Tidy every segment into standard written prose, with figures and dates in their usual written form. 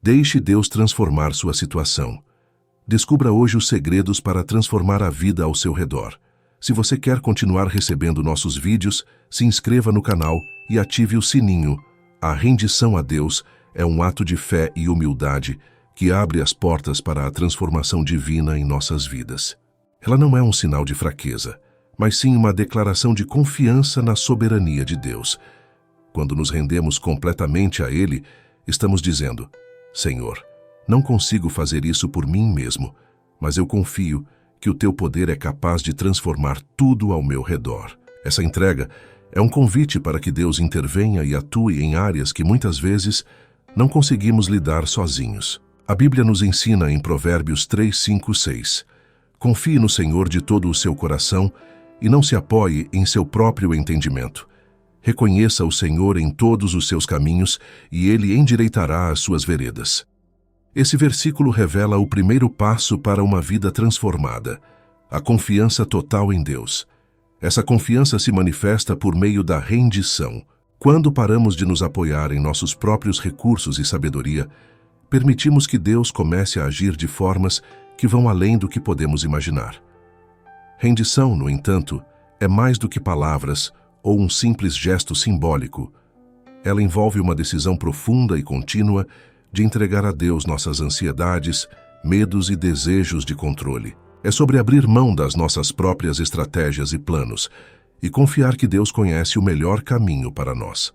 Deixe Deus transformar sua situação. Descubra hoje os segredos para transformar a vida ao seu redor. Se você quer continuar recebendo nossos vídeos, se inscreva no canal e ative o sininho. A rendição a Deus é um ato de fé e humildade que abre as portas para a transformação divina em nossas vidas. Ela não é um sinal de fraqueza, mas sim uma declaração de confiança na soberania de Deus. Quando nos rendemos completamente a Ele, estamos dizendo: Senhor, não consigo fazer isso por mim mesmo, mas eu confio que o Teu poder é capaz de transformar tudo ao meu redor. Essa entrega é um convite para que Deus intervenha e atue em áreas que muitas vezes não conseguimos lidar sozinhos. A Bíblia nos ensina em Provérbios 3, 5, 6. Confie no Senhor de todo o seu coração e não se apoie em seu próprio entendimento. Reconheça o Senhor em todos os seus caminhos e Ele endireitará as suas veredas. Esse versículo revela o primeiro passo para uma vida transformada: a confiança total em Deus. Essa confiança se manifesta por meio da rendição. Quando paramos de nos apoiar em nossos próprios recursos e sabedoria, permitimos que Deus comece a agir de formas que vão além do que podemos imaginar. Rendição, no entanto, é mais do que palavras ou um simples gesto simbólico. Ela envolve uma decisão profunda e contínua de entregar a Deus nossas ansiedades, medos e desejos de controle. É sobre abrir mão das nossas próprias estratégias e planos e confiar que Deus conhece o melhor caminho para nós.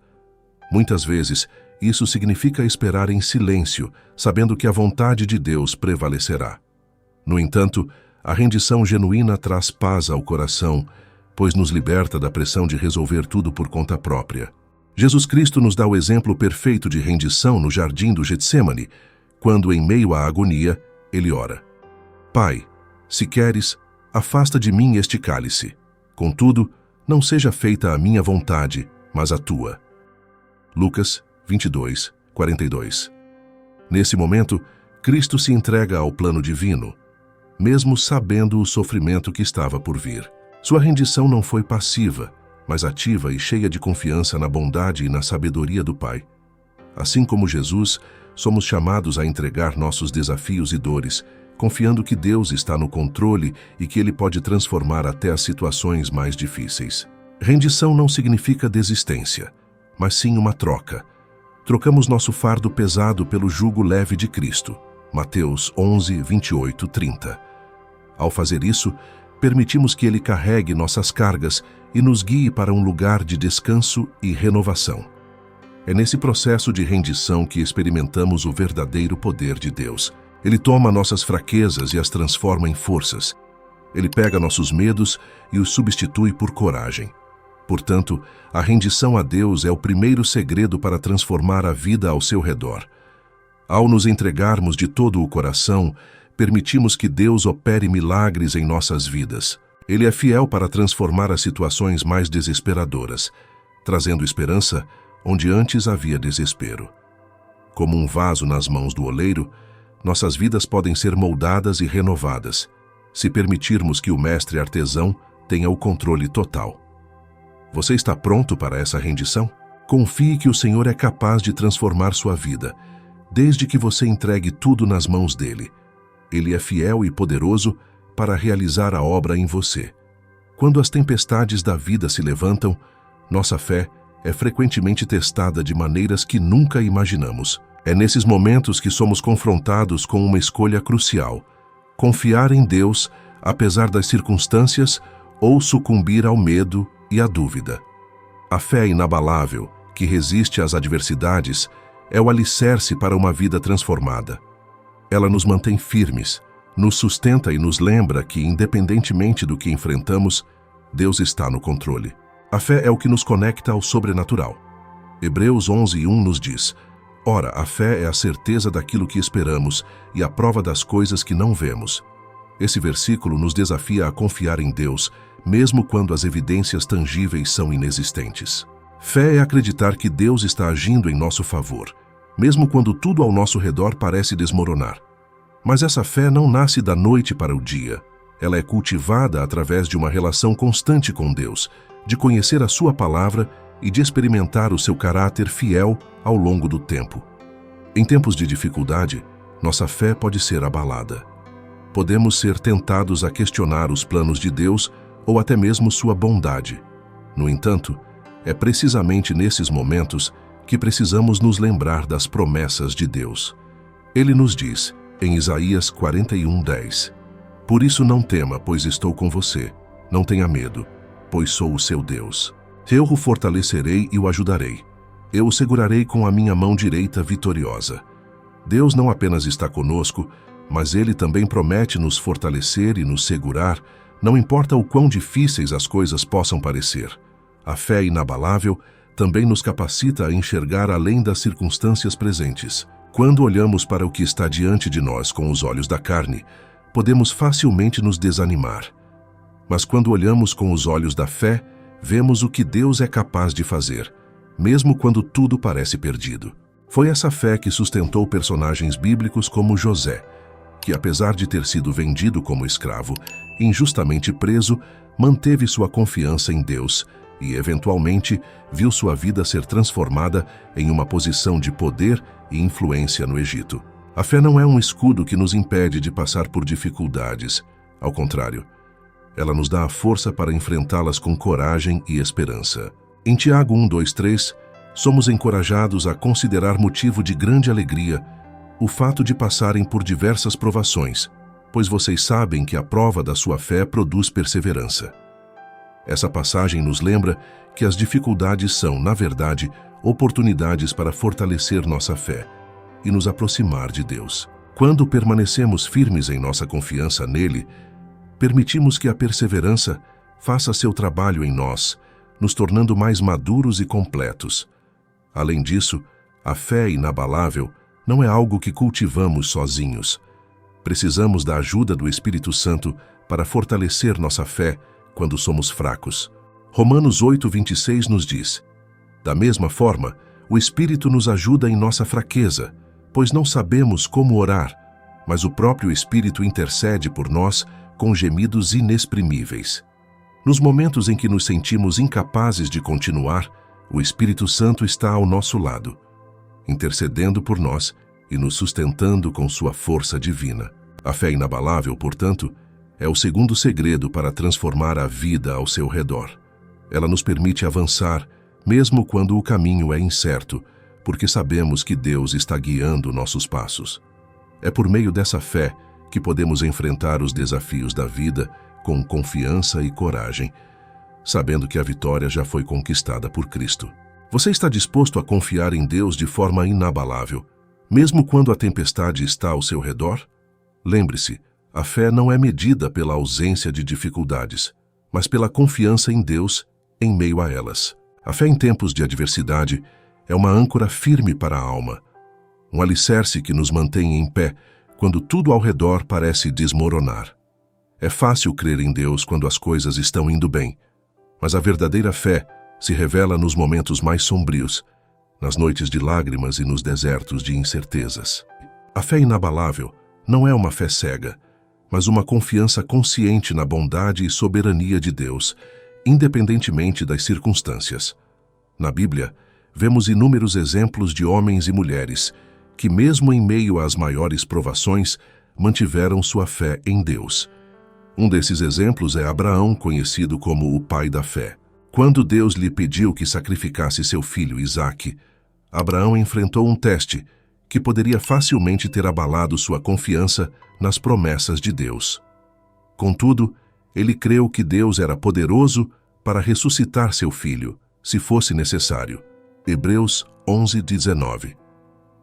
Muitas vezes, isso significa esperar em silêncio, sabendo que a vontade de Deus prevalecerá. No entanto, a rendição genuína traz paz ao coração, pois nos liberta da pressão de resolver tudo por conta própria. Jesus Cristo nos dá o exemplo perfeito de rendição no jardim do Getsêmani, quando, em meio à agonia, ele ora: Pai, se queres, afasta de mim este cálice. Contudo, não seja feita a minha vontade, mas a tua. Lucas 22, 42. Nesse momento, Cristo se entrega ao plano divino, mesmo sabendo o sofrimento que estava por vir. Sua rendição não foi passiva, mas ativa e cheia de confiança na bondade e na sabedoria do Pai. Assim como Jesus, somos chamados a entregar nossos desafios e dores, confiando que Deus está no controle e que Ele pode transformar até as situações mais difíceis. Rendição não significa desistência, mas sim uma troca. Trocamos nosso fardo pesado pelo jugo leve de Cristo. Mateus 11, 28, 30. Ao fazer isso, permitimos que Ele carregue nossas cargas e nos guie para um lugar de descanso e renovação. É nesse processo de rendição que experimentamos o verdadeiro poder de Deus. Ele toma nossas fraquezas e as transforma em forças. Ele pega nossos medos e os substitui por coragem. Portanto, a rendição a Deus é o primeiro segredo para transformar a vida ao seu redor. Ao nos entregarmos de todo o coração, permitimos que Deus opere milagres em nossas vidas. Ele é fiel para transformar as situações mais desesperadoras, trazendo esperança onde antes havia desespero. Como um vaso nas mãos do oleiro, nossas vidas podem ser moldadas e renovadas, se permitirmos que o mestre artesão tenha o controle total. Você está pronto para essa rendição? Confie que o Senhor é capaz de transformar sua vida, desde que você entregue tudo nas mãos dele. Ele é fiel e poderoso para realizar a obra em você. Quando as tempestades da vida se levantam, nossa fé é frequentemente testada de maneiras que nunca imaginamos. É nesses momentos que somos confrontados com uma escolha crucial: confiar em Deus, apesar das circunstâncias, ou sucumbir ao medo e à dúvida. A fé inabalável, que resiste às adversidades, é o alicerce para uma vida transformada. Ela nos mantém firmes, nos sustenta e nos lembra que, independentemente do que enfrentamos, Deus está no controle. A fé é o que nos conecta ao sobrenatural. Hebreus 11, 1 nos diz: Ora, a fé é a certeza daquilo que esperamos e a prova das coisas que não vemos. Esse versículo nos desafia a confiar em Deus, mesmo quando as evidências tangíveis são inexistentes. Fé é acreditar que Deus está agindo em nosso favor, mesmo quando tudo ao nosso redor parece desmoronar. Mas essa fé não nasce da noite para o dia. Ela é cultivada através de uma relação constante com Deus, de conhecer a sua palavra e de experimentar o seu caráter fiel ao longo do tempo. Em tempos de dificuldade, nossa fé pode ser abalada. Podemos ser tentados a questionar os planos de Deus ou até mesmo sua bondade. No entanto, é precisamente nesses momentos que precisamos nos lembrar das promessas de Deus. Ele nos diz, em Isaías 41:10, "Por isso não tema, pois estou com você. Não tenha medo, pois sou o seu Deus. Eu o fortalecerei e o ajudarei. Eu o segurarei com a minha mão direita vitoriosa." Deus não apenas está conosco, mas Ele também promete nos fortalecer e nos segurar, não importa o quão difíceis as coisas possam parecer. A fé inabalável também nos capacita a enxergar além das circunstâncias presentes. Quando olhamos para o que está diante de nós com os olhos da carne, podemos facilmente nos desanimar. Mas quando olhamos com os olhos da fé, vemos o que Deus é capaz de fazer, mesmo quando tudo parece perdido. Foi essa fé que sustentou personagens bíblicos como José, que apesar de ter sido vendido como escravo, injustamente preso, manteve sua confiança em Deus e, eventualmente, viu sua vida ser transformada em uma posição de poder e influência no Egito. A fé não é um escudo que nos impede de passar por dificuldades. Ao contrário, ela nos dá a força para enfrentá-las com coragem e esperança. Em Tiago 1:2-3, somos encorajados a considerar motivo de grande alegria o fato de passarem por diversas provações, pois vocês sabem que a prova da sua fé produz perseverança. Essa passagem nos lembra que as dificuldades são, na verdade, oportunidades para fortalecer nossa fé e nos aproximar de Deus. Quando permanecemos firmes em nossa confiança nele, permitimos que a perseverança faça seu trabalho em nós, nos tornando mais maduros e completos. Além disso, a fé inabalável não é algo que cultivamos sozinhos. Precisamos da ajuda do Espírito Santo para fortalecer nossa fé quando somos fracos. Romanos 8:26 nos diz: "Da mesma forma, o Espírito nos ajuda em nossa fraqueza, pois não sabemos como orar, mas o próprio Espírito intercede por nós com gemidos inexprimíveis." Nos momentos em que nos sentimos incapazes de continuar, o Espírito Santo está ao nosso lado, intercedendo por nós e nos sustentando com sua força divina. A fé inabalável, portanto, é o segundo segredo para transformar a vida ao seu redor. Ela nos permite avançar, mesmo quando o caminho é incerto, porque sabemos que Deus está guiando nossos passos. É por meio dessa fé que podemos enfrentar os desafios da vida com confiança e coragem, sabendo que a vitória já foi conquistada por Cristo. Você está disposto a confiar em Deus de forma inabalável, mesmo quando a tempestade está ao seu redor? Lembre-se, a fé não é medida pela ausência de dificuldades, mas pela confiança em Deus em meio a elas. A fé em tempos de adversidade é uma âncora firme para a alma, um alicerce que nos mantém em pé quando tudo ao redor parece desmoronar. É fácil crer em Deus quando as coisas estão indo bem, mas a verdadeira fé se revela nos momentos mais sombrios, nas noites de lágrimas e nos desertos de incertezas. A fé inabalável não é uma fé cega, mas uma confiança consciente na bondade e soberania de Deus, independentemente das circunstâncias. Na Bíblia, vemos inúmeros exemplos de homens e mulheres que, mesmo em meio às maiores provações, mantiveram sua fé em Deus. Um desses exemplos é Abraão, conhecido como o pai da fé. Quando Deus lhe pediu que sacrificasse seu filho Isaque, Abraão enfrentou um teste que poderia facilmente ter abalado sua confiança nas promessas de Deus. Contudo, ele creu que Deus era poderoso para ressuscitar seu filho, se fosse necessário. Hebreus 11:19.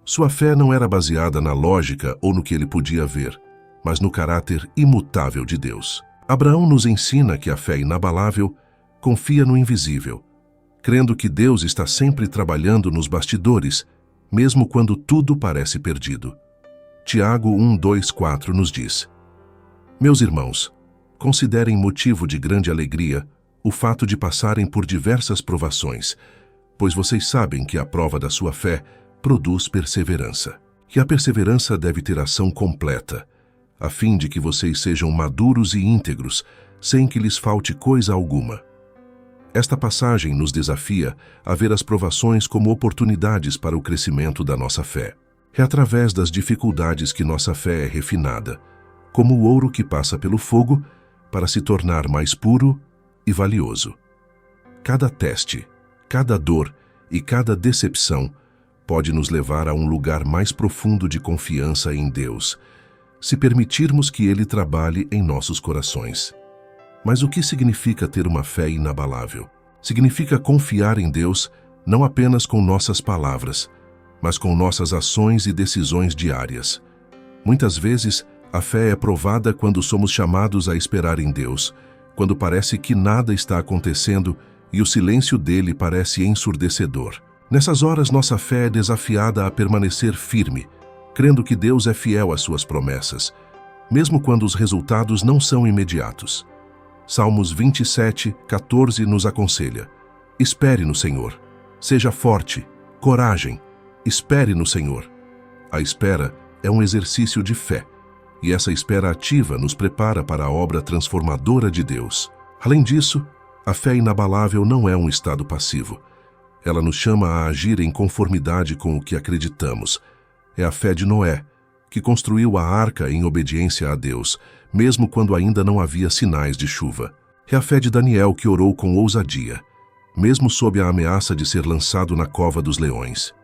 Sua fé não era baseada na lógica ou no que ele podia ver, mas no caráter imutável de Deus. Abraão nos ensina que a fé inabalável confia no invisível, crendo que Deus está sempre trabalhando nos bastidores, mesmo quando tudo parece perdido. Tiago 1:2-4 nos diz: "Meus irmãos, considerem motivo de grande alegria o fato de passarem por diversas provações, pois vocês sabem que a prova da sua fé produz perseverança. E a perseverança deve ter ação completa, a fim de que vocês sejam maduros e íntegros, sem que lhes falte coisa alguma." Esta passagem nos desafia a ver as provações como oportunidades para o crescimento da nossa fé. É através das dificuldades que nossa fé é refinada, como o ouro que passa pelo fogo para se tornar mais puro e valioso. Cada teste, cada dor e cada decepção pode nos levar a um lugar mais profundo de confiança em Deus, se permitirmos que Ele trabalhe em nossos corações. Mas o que significa ter uma fé inabalável? Significa confiar em Deus não apenas com nossas palavras, mas com nossas ações e decisões diárias. Muitas vezes, a fé é provada quando somos chamados a esperar em Deus, quando parece que nada está acontecendo e o silêncio dele parece ensurdecedor. Nessas horas, nossa fé é desafiada a permanecer firme, crendo que Deus é fiel às suas promessas, mesmo quando os resultados não são imediatos. Salmos 27:14 nos aconselha: espere no Senhor, seja forte, coragem, espere no Senhor. A espera é um exercício de fé, e essa espera ativa nos prepara para a obra transformadora de Deus. Além disso, a fé inabalável não é um estado passivo. Ela nos chama a agir em conformidade com o que acreditamos. É a fé de Noé, que construiu a arca em obediência a Deus, mesmo quando ainda não havia sinais de chuva. É a fé de Daniel, que orou com ousadia, mesmo sob a ameaça de ser lançado na cova dos leões.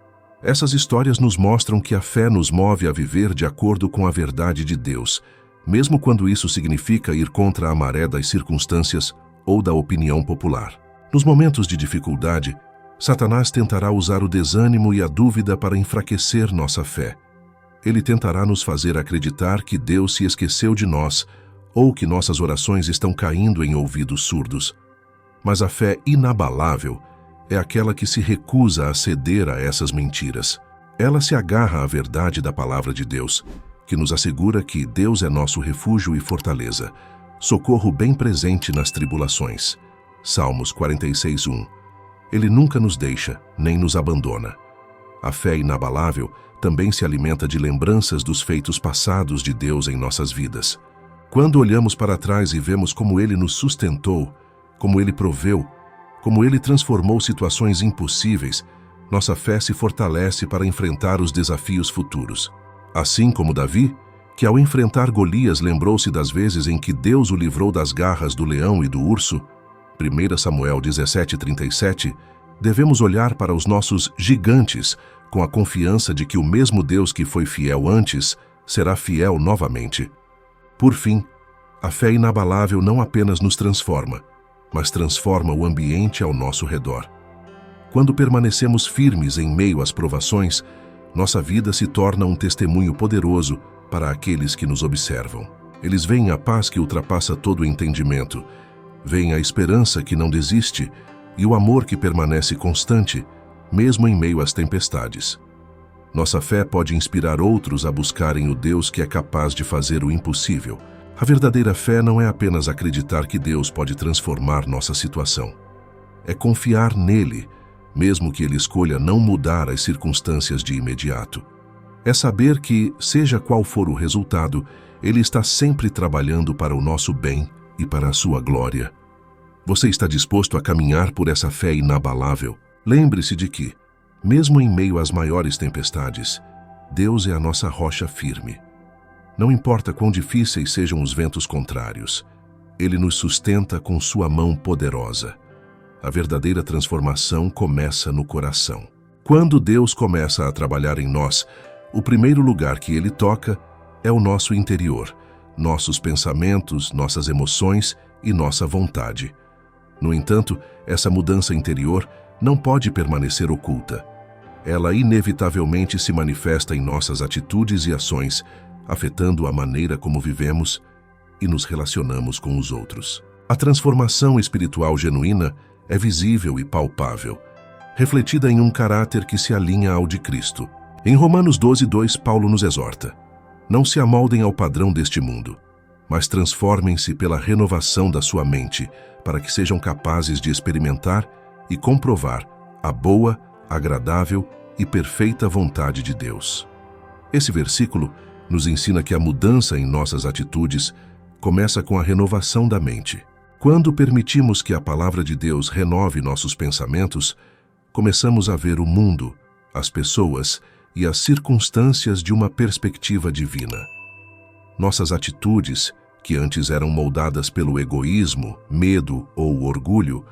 Essas histórias nos mostram que a fé nos move a viver de acordo com a verdade de Deus, mesmo quando isso significa ir contra a maré das circunstâncias ou da opinião popular. Nos momentos de dificuldade, Satanás tentará usar o desânimo e a dúvida para enfraquecer nossa fé. Ele tentará nos fazer acreditar que Deus se esqueceu de nós ou que nossas orações estão caindo em ouvidos surdos. Mas a fé inabalável é aquela que se recusa a ceder a essas mentiras. Ela se agarra à verdade da palavra de Deus, que nos assegura que Deus é nosso refúgio e fortaleza, socorro bem presente nas tribulações. Salmos 46:1. Ele nunca nos deixa, nem nos abandona. A fé inabalável também se alimenta de lembranças dos feitos passados de Deus em nossas vidas. Quando olhamos para trás e vemos como Ele nos sustentou, como Ele proveu, como Ele transformou situações impossíveis, nossa fé se fortalece para enfrentar os desafios futuros. Assim como Davi, que ao enfrentar Golias lembrou-se das vezes em que Deus o livrou das garras do leão e do urso, 1 Samuel 17:37, devemos olhar para os nossos gigantes com a confiança de que o mesmo Deus que foi fiel antes será fiel novamente. Por fim, a fé inabalável não apenas nos transforma, mas transforma o ambiente ao nosso redor. Quando permanecemos firmes em meio às provações, nossa vida se torna um testemunho poderoso para aqueles que nos observam. Eles veem a paz que ultrapassa todo o entendimento, veem a esperança que não desiste e o amor que permanece constante, mesmo em meio às tempestades. Nossa fé pode inspirar outros a buscarem o Deus que é capaz de fazer o impossível. A verdadeira fé não é apenas acreditar que Deus pode transformar nossa situação. É confiar nele, mesmo que ele escolha não mudar as circunstâncias de imediato. É saber que, seja qual for o resultado, ele está sempre trabalhando para o nosso bem e para a sua glória. Você está disposto a caminhar por essa fé inabalável? Lembre-se de que, mesmo em meio às maiores tempestades, Deus é a nossa rocha firme. Não importa quão difíceis sejam os ventos contrários, Ele nos sustenta com sua mão poderosa. A verdadeira transformação começa no coração. Quando Deus começa a trabalhar em nós, o primeiro lugar que Ele toca é o nosso interior, nossos pensamentos, nossas emoções e nossa vontade. No entanto, essa mudança interior não pode permanecer oculta. Ela inevitavelmente se manifesta em nossas atitudes e ações, afetando a maneira como vivemos e nos relacionamos com os outros. A transformação espiritual genuína é visível e palpável, refletida em um caráter que se alinha ao de Cristo. Em Romanos 12:2, Paulo nos exorta: não se amoldem ao padrão deste mundo, mas transformem-se pela renovação da sua mente, para que sejam capazes de experimentar e comprovar a boa, agradável e perfeita vontade de Deus. Esse versículo nos ensina que a mudança em nossas atitudes começa com a renovação da mente. Quando permitimos que a palavra de Deus renove nossos pensamentos, começamos a ver o mundo, as pessoas e as circunstâncias de uma perspectiva divina. Nossas atitudes, que antes eram moldadas pelo egoísmo, medo ou orgulho,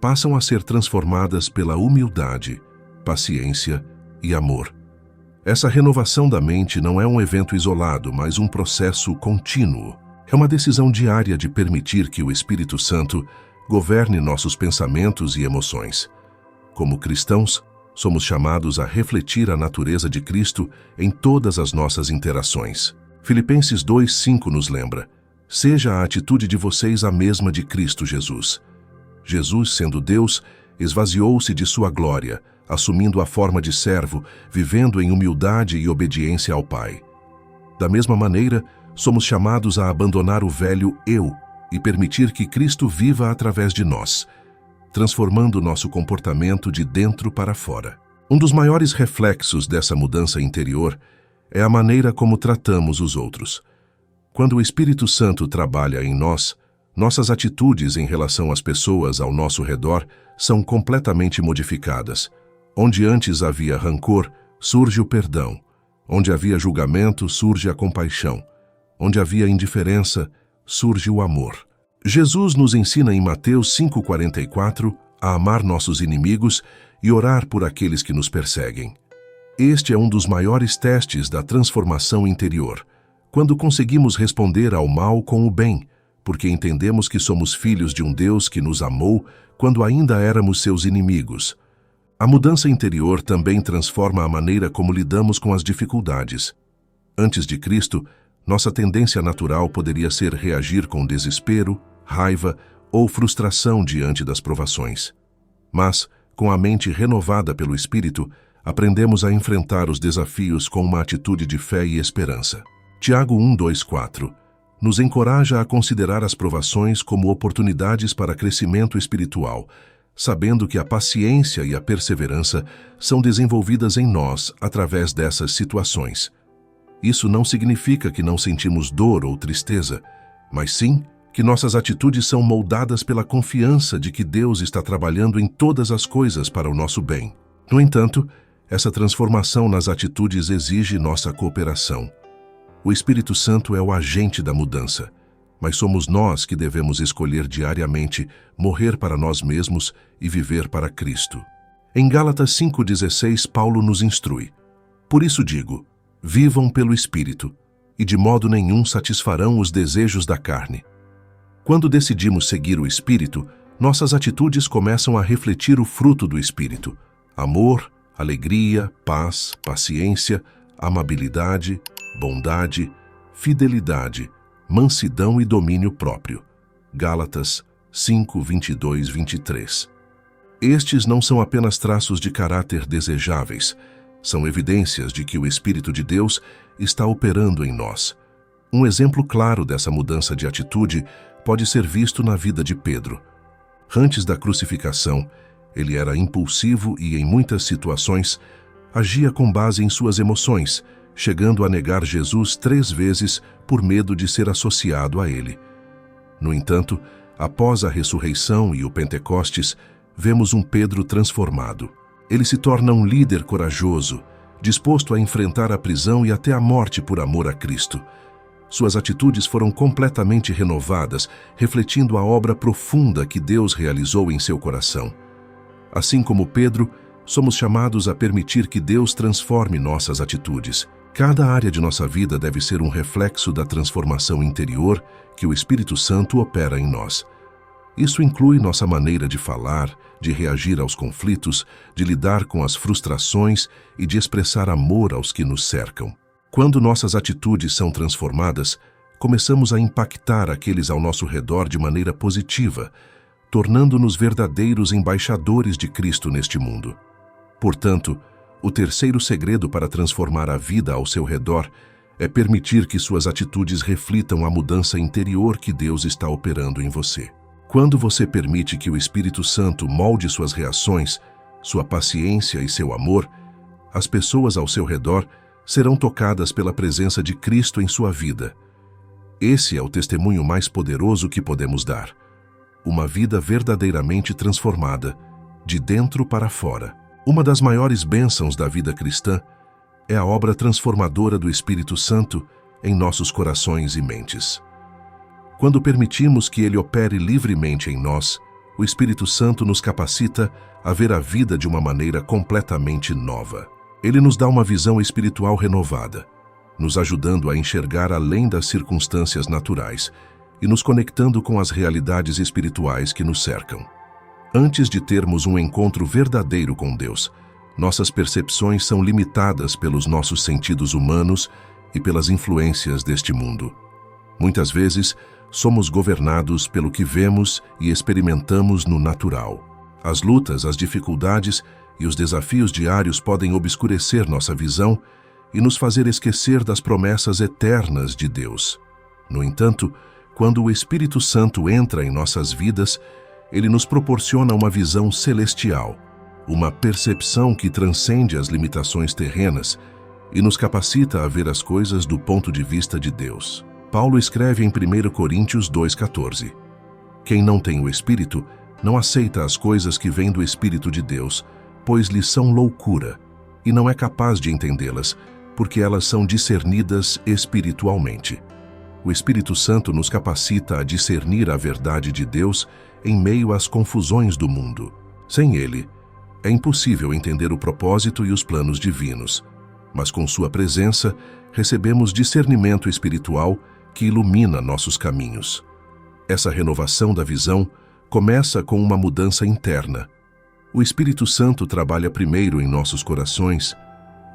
passam a ser transformadas pela humildade, paciência e amor. Essa renovação da mente não é um evento isolado, mas um processo contínuo. É uma decisão diária de permitir que o Espírito Santo governe nossos pensamentos e emoções. Como cristãos, somos chamados a refletir a natureza de Cristo em todas as nossas interações. Filipenses 2:5 nos lembra: seja a atitude de vocês a mesma de Cristo Jesus. Jesus, sendo Deus, esvaziou-se de sua glória, assumindo a forma de servo, vivendo em humildade e obediência ao Pai. Da mesma maneira, somos chamados a abandonar o velho eu e permitir que Cristo viva através de nós, transformando nosso comportamento de dentro para fora. Um dos maiores reflexos dessa mudança interior é a maneira como tratamos os outros. Quando o Espírito Santo trabalha em nós, nossas atitudes em relação às pessoas ao nosso redor são completamente modificadas. Onde antes havia rancor, surge o perdão. Onde havia julgamento, surge a compaixão. Onde havia indiferença, surge o amor. Jesus nos ensina em Mateus 5:44 a amar nossos inimigos e orar por aqueles que nos perseguem. Este é um dos maiores testes da transformação interior, quando conseguimos responder ao mal com o bem, porque entendemos que somos filhos de um Deus que nos amou quando ainda éramos seus inimigos. A mudança interior também transforma a maneira como lidamos com as dificuldades. Antes de Cristo, nossa tendência natural poderia ser reagir com desespero, raiva ou frustração diante das provações. Mas, com a mente renovada pelo Espírito, aprendemos a enfrentar os desafios com uma atitude de fé e esperança. Tiago 1:2-4 nos encoraja a considerar as provações como oportunidades para crescimento espiritual, sabendo que a paciência e a perseverança são desenvolvidas em nós através dessas situações. Isso não significa que não sentimos dor ou tristeza, mas sim que nossas atitudes são moldadas pela confiança de que Deus está trabalhando em todas as coisas para o nosso bem. No entanto, essa transformação nas atitudes exige nossa cooperação. O Espírito Santo é o agente da mudança, mas somos nós que devemos escolher diariamente morrer para nós mesmos e viver para Cristo. Em Gálatas 5:16, Paulo nos instrui: por isso digo, vivam pelo Espírito, e de modo nenhum satisfarão os desejos da carne. Quando decidimos seguir o Espírito, nossas atitudes começam a refletir o fruto do Espírito: amor, alegria, paz, paciência, amabilidade, bondade, fidelidade, mansidão e domínio próprio. Gálatas 5:22-23. Estes não são apenas traços de caráter desejáveis, são evidências de que o Espírito de Deus está operando em nós. Um exemplo claro dessa mudança de atitude pode ser visto na vida de Pedro. Antes da crucificação, ele era impulsivo e, em muitas situações, agia com base em suas emoções, chegando a negar Jesus 3 vezes por medo de ser associado a ele. No entanto, após a ressurreição e o Pentecostes, vemos um Pedro transformado. Ele se torna um líder corajoso, disposto a enfrentar a prisão e até a morte por amor a Cristo. Suas atitudes foram completamente renovadas, refletindo a obra profunda que Deus realizou em seu coração. Assim como Pedro, somos chamados a permitir que Deus transforme nossas atitudes. Cada área de nossa vida deve ser um reflexo da transformação interior que o Espírito Santo opera em nós. Isso inclui nossa maneira de falar, de reagir aos conflitos, de lidar com as frustrações e de expressar amor aos que nos cercam. Quando nossas atitudes são transformadas, começamos a impactar aqueles ao nosso redor de maneira positiva, tornando-nos verdadeiros embaixadores de Cristo neste mundo. Portanto, o terceiro segredo para transformar a vida ao seu redor é permitir que suas atitudes reflitam a mudança interior que Deus está operando em você. Quando você permite que o Espírito Santo molde suas reações, sua paciência e seu amor, as pessoas ao seu redor serão tocadas pela presença de Cristo em sua vida. Esse é o testemunho mais poderoso que podemos dar. Uma vida verdadeiramente transformada, de dentro para fora. Uma das maiores bênçãos da vida cristã é a obra transformadora do Espírito Santo em nossos corações e mentes. Quando permitimos que Ele opere livremente em nós, o Espírito Santo nos capacita a ver a vida de uma maneira completamente nova. Ele nos dá uma visão espiritual renovada, nos ajudando a enxergar além das circunstâncias naturais e nos conectando com as realidades espirituais que nos cercam. Antes de termos um encontro verdadeiro com Deus, nossas percepções são limitadas pelos nossos sentidos humanos e pelas influências deste mundo. Muitas vezes, somos governados pelo que vemos e experimentamos no natural. As lutas, as dificuldades e os desafios diários podem obscurecer nossa visão e nos fazer esquecer das promessas eternas de Deus. No entanto, quando o Espírito Santo entra em nossas vidas, ele nos proporciona uma visão celestial, uma percepção que transcende as limitações terrenas e nos capacita a ver as coisas do ponto de vista de Deus. Paulo escreve em 1 Coríntios 2,14: Quem não tem o Espírito não aceita as coisas que vêm do Espírito de Deus, pois lhes são loucura, e não é capaz de entendê-las, porque elas são discernidas espiritualmente. O Espírito Santo nos capacita a discernir a verdade de Deus em meio às confusões do mundo. Sem ele, é impossível entender o propósito e os planos divinos, mas com sua presença, recebemos discernimento espiritual que ilumina nossos caminhos. Essa renovação da visão começa com uma mudança interna. O Espírito Santo trabalha primeiro em nossos corações,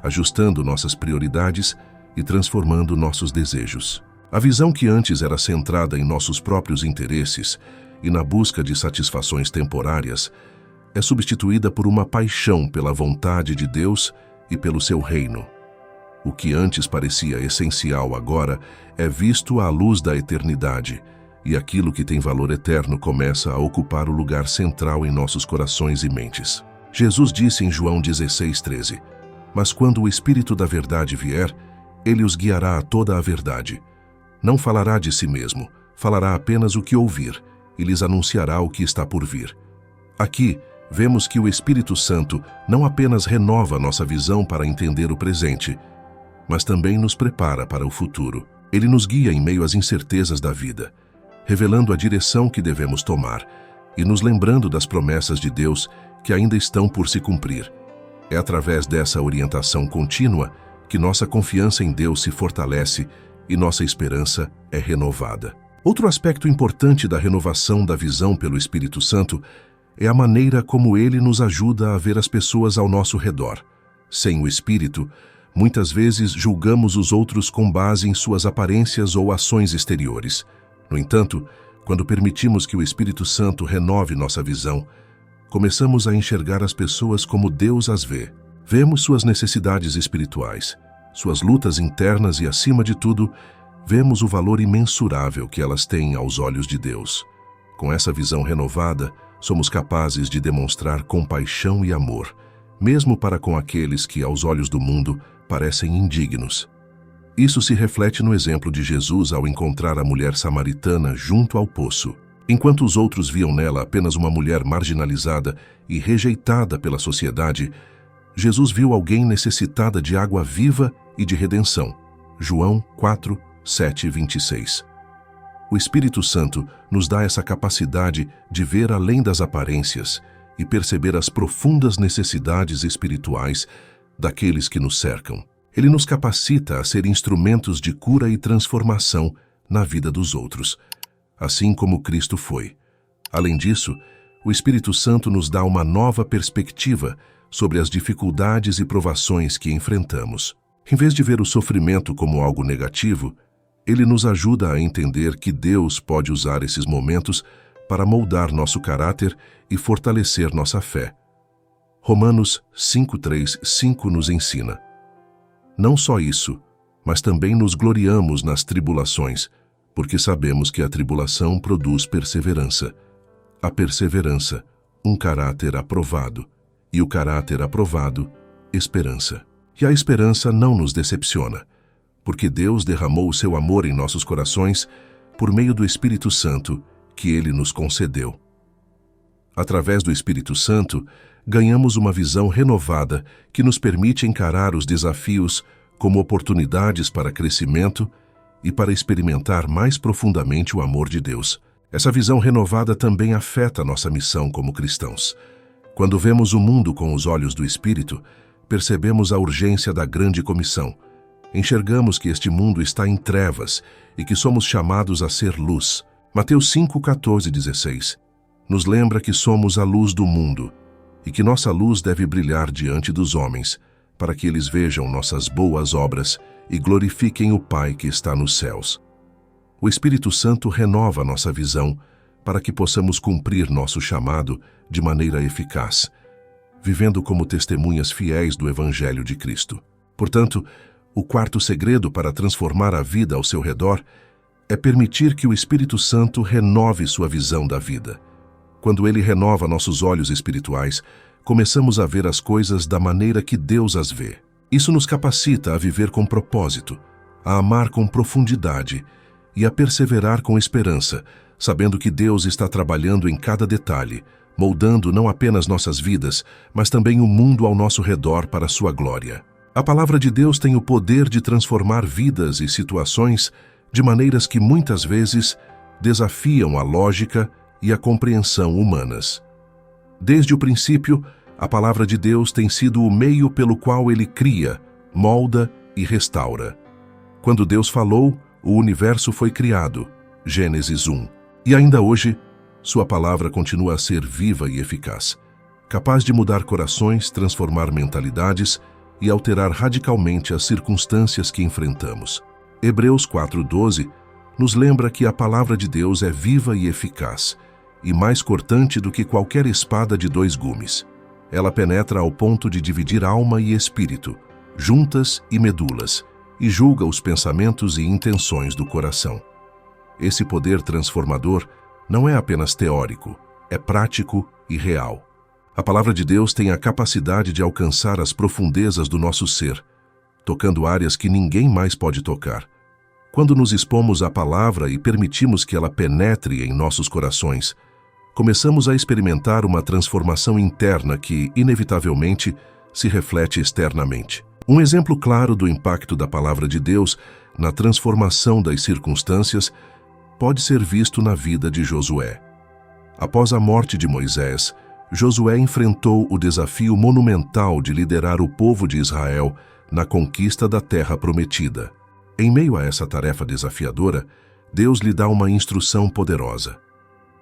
ajustando nossas prioridades e transformando nossos desejos. A visão que antes era centrada em nossos próprios interesses e na busca de satisfações temporárias é substituída por uma paixão pela vontade de Deus e pelo seu reino. O que antes parecia essencial agora é visto à luz da eternidade, e aquilo que tem valor eterno começa a ocupar o lugar central em nossos corações e mentes. Jesus disse em João 16,13: Mas quando o Espírito da verdade vier, ele os guiará a toda a verdade. Não falará de si mesmo, falará apenas o que ouvir, e lhes anunciará o que está por vir. Aqui, vemos que o Espírito Santo não apenas renova nossa visão para entender o presente, mas também nos prepara para o futuro. Ele nos guia em meio às incertezas da vida, revelando a direção que devemos tomar e nos lembrando das promessas de Deus que ainda estão por se cumprir. É através dessa orientação contínua que nossa confiança em Deus se fortalece e nossa esperança é renovada. Outro aspecto importante da renovação da visão pelo Espírito Santo é a maneira como ele nos ajuda a ver as pessoas ao nosso redor. Sem o Espírito, muitas vezes julgamos os outros com base em suas aparências ou ações exteriores. No entanto, quando permitimos que o Espírito Santo renove nossa visão, começamos a enxergar as pessoas como Deus as vê. Vemos suas necessidades espirituais, suas lutas internas e, acima de tudo, vemos o valor imensurável que elas têm aos olhos de Deus. Com essa visão renovada, somos capazes de demonstrar compaixão e amor, mesmo para com aqueles que, aos olhos do mundo, parecem indignos. Isso se reflete no exemplo de Jesus ao encontrar a mulher samaritana junto ao poço. Enquanto os outros viam nela apenas uma mulher marginalizada e rejeitada pela sociedade, Jesus viu alguém necessitada de água viva e de redenção. João 4, 7 e 26. O Espírito Santo nos dá essa capacidade de ver além das aparências e perceber as profundas necessidades espirituais daqueles que nos cercam. Ele nos capacita a ser instrumentos de cura e transformação na vida dos outros, assim como Cristo foi. Além disso, o Espírito Santo nos dá uma nova perspectiva sobre as dificuldades e provações que enfrentamos. Em vez de ver o sofrimento como algo negativo, ele nos ajuda a entender que Deus pode usar esses momentos para moldar nosso caráter e fortalecer nossa fé. Romanos 5:3-5 nos ensina: Não só isso, mas também nos gloriamos nas tribulações, porque sabemos que a tribulação produz perseverança. A perseverança, um caráter aprovado, e o caráter aprovado, esperança. E a esperança não nos decepciona, porque Deus derramou o seu amor em nossos corações por meio do Espírito Santo que Ele nos concedeu. Através do Espírito Santo, ganhamos uma visão renovada que nos permite encarar os desafios como oportunidades para crescimento e para experimentar mais profundamente o amor de Deus. Essa visão renovada também afeta nossa missão como cristãos. Quando vemos o mundo com os olhos do Espírito, percebemos a urgência da grande comissão. Enxergamos que este mundo está em trevas e que somos chamados a ser luz. Mateus 5, 14 e 16 nos lembra que somos a luz do mundo e que nossa luz deve brilhar diante dos homens, para que eles vejam nossas boas obras e glorifiquem o Pai que está nos céus. O Espírito Santo renova nossa visão para que possamos cumprir nosso chamado de maneira eficaz, vivendo como testemunhas fiéis do Evangelho de Cristo. Portanto, o quarto segredo para transformar a vida ao seu redor é permitir que o Espírito Santo renove sua visão da vida. Quando ele renova nossos olhos espirituais, começamos a ver as coisas da maneira que Deus as vê. Isso nos capacita a viver com propósito, a amar com profundidade e a perseverar com esperança, sabendo que Deus está trabalhando em cada detalhe, moldando não apenas nossas vidas, mas também o mundo ao nosso redor para a sua glória. A palavra de Deus tem o poder de transformar vidas e situações de maneiras que muitas vezes desafiam a lógica e a compreensão humanas. Desde o princípio, a palavra de Deus tem sido o meio pelo qual ele cria, molda e restaura. Quando Deus falou, o universo foi criado, Gênesis 1. E ainda hoje, sua palavra continua a ser viva e eficaz, capaz de mudar corações, transformar mentalidades e alterar radicalmente as circunstâncias que enfrentamos. Hebreus 4:12 nos lembra que a palavra de Deus é viva e eficaz, e mais cortante do que qualquer espada de 2 gumes. Ela penetra ao ponto de dividir alma e espírito, juntas e medulas, e julga os pensamentos e intenções do coração. Esse poder transformador não é apenas teórico, é prático e real. A palavra de Deus tem a capacidade de alcançar as profundezas do nosso ser, tocando áreas que ninguém mais pode tocar. Quando nos expomos à palavra e permitimos que ela penetre em nossos corações, começamos a experimentar uma transformação interna que, inevitavelmente, se reflete externamente. Um exemplo claro do impacto da palavra de Deus na transformação das circunstâncias pode ser visto na vida de Josué. Após a morte de Moisés, Josué enfrentou o desafio monumental de liderar o povo de Israel na conquista da terra prometida. Em meio a essa tarefa desafiadora, Deus lhe dá uma instrução poderosa.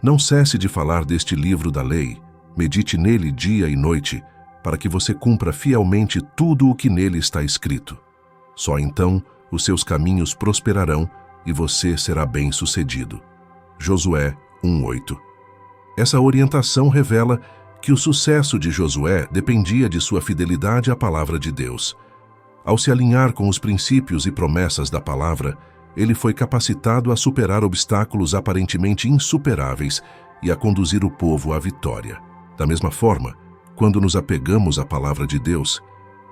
Não cesse de falar deste livro da lei, medite nele dia e noite, para que você cumpra fielmente tudo o que nele está escrito. Só então os seus caminhos prosperarão e você será bem-sucedido. Josué 1:8. Essa orientação revela que o sucesso de Josué dependia de sua fidelidade à palavra de Deus. Ao se alinhar com os princípios e promessas da palavra, ele foi capacitado a superar obstáculos aparentemente insuperáveis e a conduzir o povo à vitória. Da mesma forma, quando nos apegamos à palavra de Deus,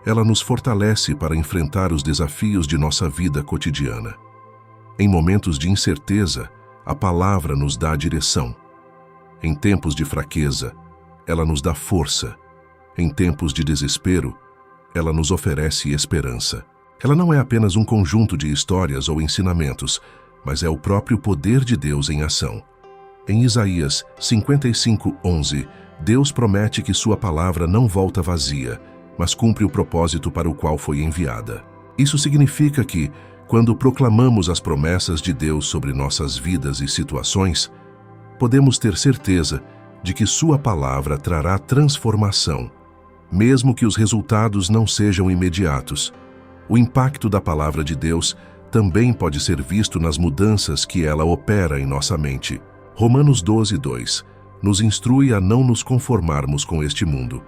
ela nos fortalece para enfrentar os desafios de nossa vida cotidiana. Em momentos de incerteza, a palavra nos dá direção. Em tempos de fraqueza, ela nos dá força. Em tempos de desespero, ela nos oferece esperança. Ela não é apenas um conjunto de histórias ou ensinamentos, mas é o próprio poder de Deus em ação. Em Isaías 55:11, Deus promete que sua palavra não volta vazia, mas cumpre o propósito para o qual foi enviada. Isso significa que, quando proclamamos as promessas de Deus sobre nossas vidas e situações, podemos ter certeza de que sua palavra trará transformação, mesmo que os resultados não sejam imediatos. O impacto da palavra de Deus também pode ser visto nas mudanças que ela opera em nossa mente. Romanos 12:2 nos instrui a não nos conformarmos com este mundo,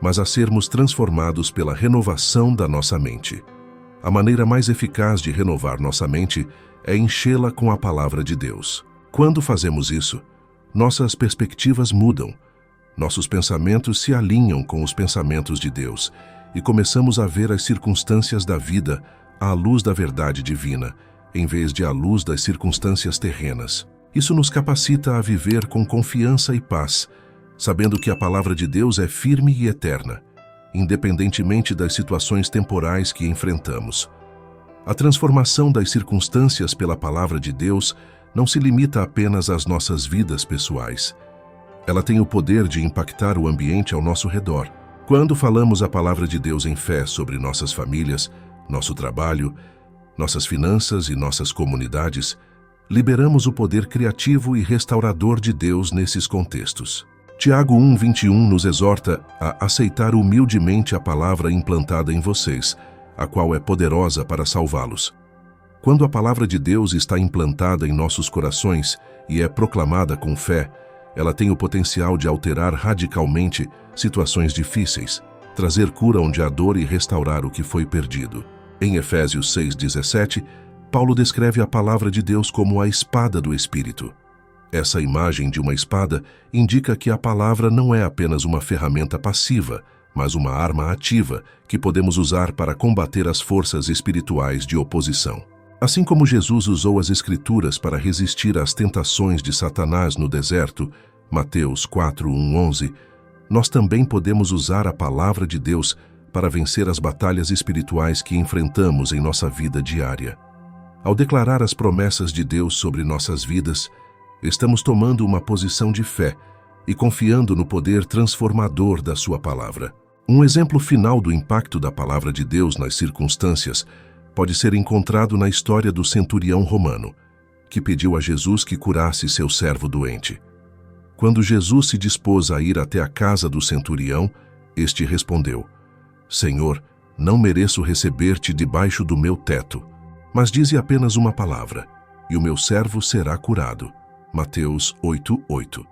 mas a sermos transformados pela renovação da nossa mente. A maneira mais eficaz de renovar nossa mente é enchê-la com a palavra de Deus. Quando fazemos isso, nossas perspectivas mudam, nossos pensamentos se alinham com os pensamentos de Deus e começamos a ver as circunstâncias da vida à luz da verdade divina, em vez de à luz das circunstâncias terrenas. Isso nos capacita a viver com confiança e paz, sabendo que a palavra de Deus é firme e eterna, independentemente das situações temporais que enfrentamos. A transformação das circunstâncias pela palavra de Deus não se limita apenas às nossas vidas pessoais. Ela tem o poder de impactar o ambiente ao nosso redor. Quando falamos a palavra de Deus em fé sobre nossas famílias, nosso trabalho, nossas finanças e nossas comunidades, liberamos o poder criativo e restaurador de Deus nesses contextos. Tiago 1:21 nos exorta a aceitar humildemente a palavra implantada em vocês, a qual é poderosa para salvá-los. Quando a palavra de Deus está implantada em nossos corações e é proclamada com fé, ela tem o potencial de alterar radicalmente situações difíceis, trazer cura onde há dor e restaurar o que foi perdido. Em Efésios 6:17, Paulo descreve a palavra de Deus como a espada do Espírito. Essa imagem de uma espada indica que a palavra não é apenas uma ferramenta passiva, mas uma arma ativa que podemos usar para combater as forças espirituais de oposição. Assim como Jesus usou as Escrituras para resistir às tentações de Satanás no deserto, Mateus 4:1-11, nós também podemos usar a palavra de Deus para vencer as batalhas espirituais que enfrentamos em nossa vida diária. Ao declarar as promessas de Deus sobre nossas vidas, estamos tomando uma posição de fé e confiando no poder transformador da sua palavra. Um exemplo final do impacto da palavra de Deus nas circunstâncias pode ser encontrado na história do centurião romano, que pediu a Jesus que curasse seu servo doente. Quando Jesus se dispôs a ir até a casa do centurião, este respondeu: Senhor, não mereço receber-te debaixo do meu teto, mas dize apenas uma palavra, e o meu servo será curado. Mateus 8:8.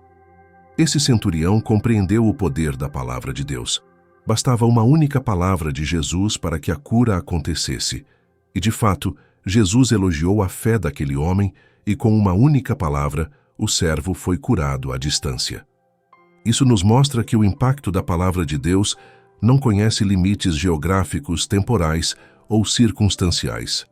Esse centurião compreendeu o poder da palavra de Deus. Bastava uma única palavra de Jesus para que a cura acontecesse. E, de fato, Jesus elogiou a fé daquele homem e, com uma única palavra, o servo foi curado à distância. Isso nos mostra que o impacto da palavra de Deus não conhece limites geográficos, temporais ou circunstanciais.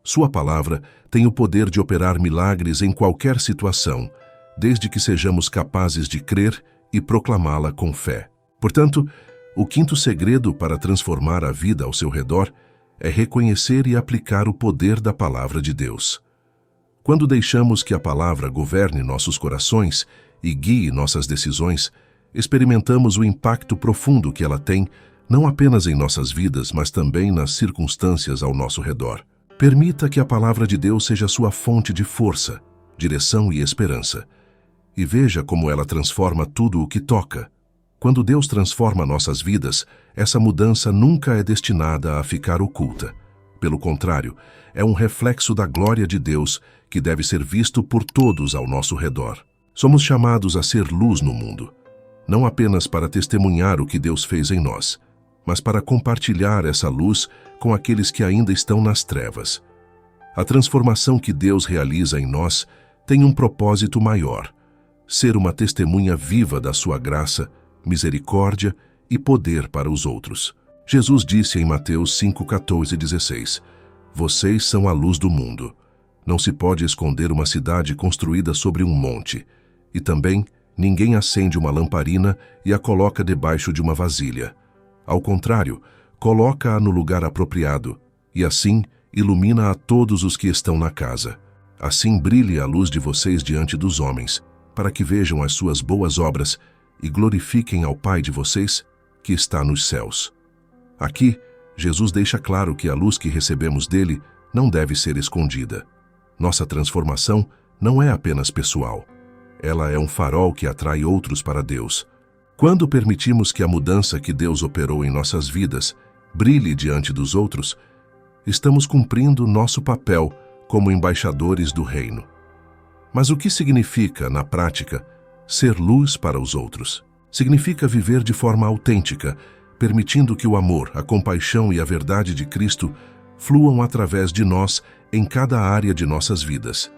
Sua palavra tem o poder de operar milagres em qualquer situação, desde que sejamos capazes de crer e proclamá-la com fé. Portanto, o quinto segredo para transformar a vida ao seu redor é reconhecer e aplicar o poder da palavra de Deus. Quando deixamos que a palavra governe nossos corações e guie nossas decisões, experimentamos o impacto profundo que ela tem, não apenas em nossas vidas, mas também nas circunstâncias ao nosso redor. Permita que a palavra de Deus seja sua fonte de força, direção e esperança. E veja como ela transforma tudo o que toca. Quando Deus transforma nossas vidas, essa mudança nunca é destinada a ficar oculta. Pelo contrário, é um reflexo da glória de Deus que deve ser visto por todos ao nosso redor. Somos chamados a ser luz no mundo, não apenas para testemunhar o que Deus fez em nós, mas para compartilhar essa luz com aqueles que ainda estão nas trevas. A transformação que Deus realiza em nós tem um propósito maior: ser uma testemunha viva da sua graça, misericórdia e poder para os outros. Jesus disse em Mateus 5:14-16, Vocês são a luz do mundo. Não se pode esconder uma cidade construída sobre um monte. E também, ninguém acende uma lamparina e a coloca debaixo de uma vasilha. Ao contrário, coloca-a no lugar apropriado, e assim ilumina a todos os que estão na casa. Assim brilhe a luz de vocês diante dos homens, para que vejam as suas boas obras e glorifiquem ao Pai de vocês, que está nos céus. Aqui, Jesus deixa claro que a luz que recebemos dele não deve ser escondida. Nossa transformação não é apenas pessoal. Ela é um farol que atrai outros para Deus. Quando permitimos que a mudança que Deus operou em nossas vidas brilhe diante dos outros, estamos cumprindo nosso papel como embaixadores do reino. Mas o que significa, na prática, ser luz para os outros? Significa viver de forma autêntica, permitindo que o amor, a compaixão e a verdade de Cristo fluam através de nós em cada área de nossas vidas.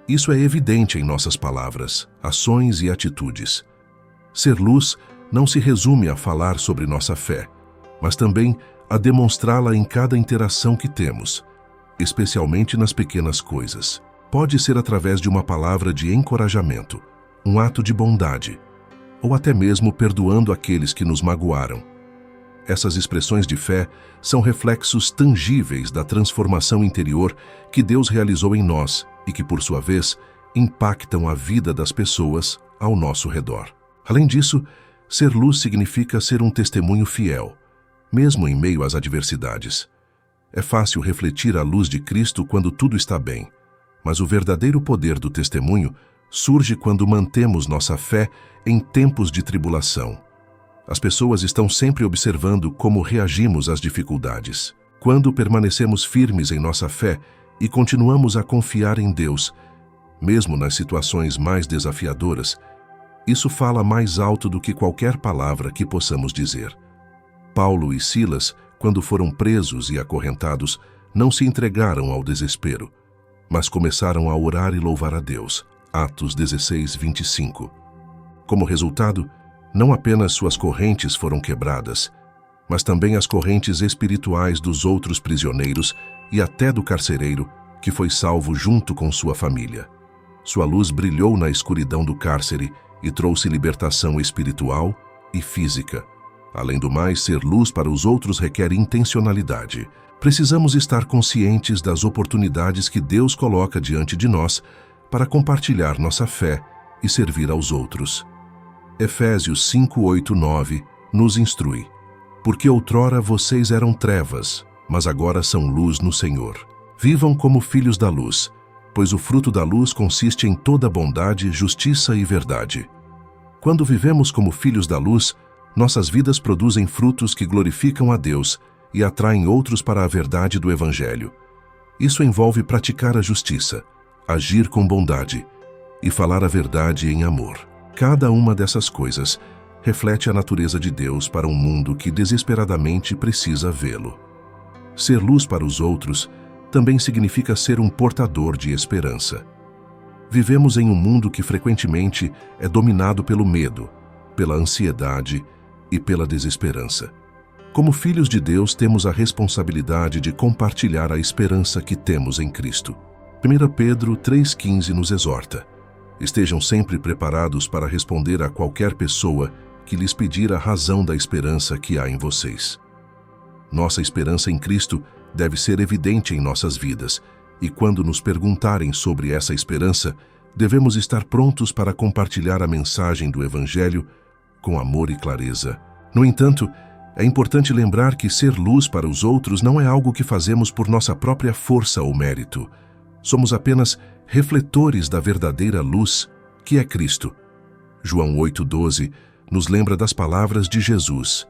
Isso é evidente em nossas palavras, ações e atitudes. Ser luz não se resume a falar sobre nossa fé, mas também a demonstrá-la em cada interação que temos, especialmente nas pequenas coisas. Pode ser através de uma palavra de encorajamento, um ato de bondade, ou até mesmo perdoando aqueles que nos magoaram. Essas expressões de fé são reflexos tangíveis da transformação interior que Deus realizou em nós e que, por sua vez, impactam a vida das pessoas ao nosso redor. Além disso, ser luz significa ser um testemunho fiel, mesmo em meio às adversidades. É fácil refletir a luz de Cristo quando tudo está bem, mas o verdadeiro poder do testemunho surge quando mantemos nossa fé em tempos de tribulação. As pessoas estão sempre observando como reagimos às dificuldades. Quando permanecemos firmes em nossa fé e continuamos a confiar em Deus, mesmo nas situações mais desafiadoras, isso fala mais alto do que qualquer palavra que possamos dizer. Paulo e Silas, quando foram presos e acorrentados, não se entregaram ao desespero, mas começaram a orar e louvar a Deus. Atos 16, 25. Como resultado, não apenas suas correntes foram quebradas, mas também as correntes espirituais dos outros prisioneiros e até do carcereiro, que foi salvo junto com sua família. Sua luz brilhou na escuridão do cárcere e trouxe libertação espiritual e física. Além do mais, ser luz para os outros requer intencionalidade. Precisamos estar conscientes das oportunidades que Deus coloca diante de nós para compartilhar nossa fé e servir aos outros. Efésios 5, 8, 9 nos instrui: porque outrora vocês eram trevas, mas agora são luz no Senhor. Vivam como filhos da luz, pois o fruto da luz consiste em toda bondade, justiça e verdade. Quando vivemos como filhos da luz, nossas vidas produzem frutos que glorificam a Deus e atraem outros para a verdade do Evangelho. Isso envolve praticar a justiça, agir com bondade e falar a verdade em amor. Cada uma dessas coisas reflete a natureza de Deus para um mundo que desesperadamente precisa vê-lo. Ser luz para os outros também significa ser um portador de esperança. Vivemos em um mundo que frequentemente é dominado pelo medo, pela ansiedade e pela desesperança. Como filhos de Deus, temos a responsabilidade de compartilhar a esperança que temos em Cristo. 1 Pedro 3,15 nos exorta: estejam sempre preparados para responder a qualquer pessoa que lhes pedir a razão da esperança que há em vocês. Nossa esperança em Cristo deve ser evidente em nossas vidas, e quando nos perguntarem sobre essa esperança, devemos estar prontos para compartilhar a mensagem do Evangelho com amor e clareza. No entanto, é importante lembrar que ser luz para os outros não é algo que fazemos por nossa própria força ou mérito. Somos apenas refletores da verdadeira luz, que é Cristo. João 8,12 nos lembra das palavras de Jesus: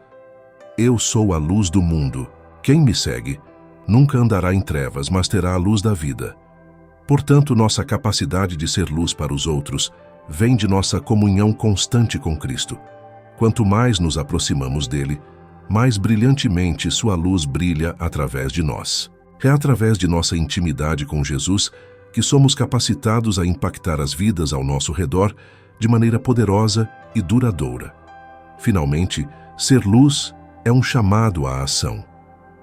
eu sou a luz do mundo. Quem me segue nunca andará em trevas, mas terá a luz da vida. Portanto, nossa capacidade de ser luz para os outros vem de nossa comunhão constante com Cristo. Quanto mais nos aproximamos dele, mais brilhantemente sua luz brilha através de nós. É através de nossa intimidade com Jesus que somos capacitados a impactar as vidas ao nosso redor de maneira poderosa e duradoura. Finalmente, ser luz é um chamado à ação.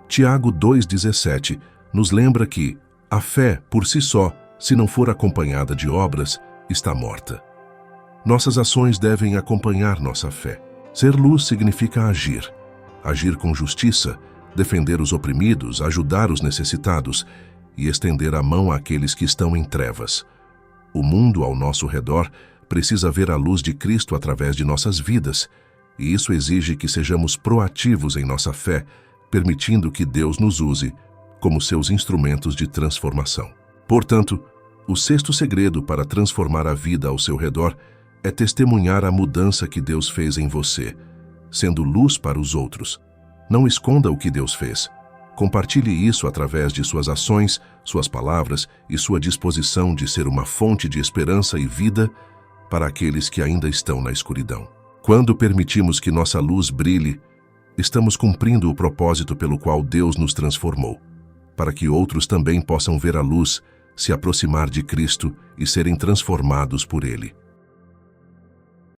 Tiago 2,17 nos lembra que a fé, por si só, se não for acompanhada de obras, está morta. Nossas ações devem acompanhar nossa fé. Ser luz significa agir. Agir com justiça, defender os oprimidos, ajudar os necessitados e estender a mão àqueles que estão em trevas. O mundo ao nosso redor precisa ver a luz de Cristo através de nossas vidas, e isso exige que sejamos proativos em nossa fé, permitindo que Deus nos use como seus instrumentos de transformação. Portanto, o sexto segredo para transformar a vida ao seu redor é testemunhar a mudança que Deus fez em você, sendo luz para os outros. Não esconda o que Deus fez. Compartilhe isso através de suas ações, suas palavras e sua disposição de ser uma fonte de esperança e vida para aqueles que ainda estão na escuridão. Quando permitimos que nossa luz brilhe, estamos cumprindo o propósito pelo qual Deus nos transformou, para que outros também possam ver a luz, se aproximar de Cristo e serem transformados por Ele.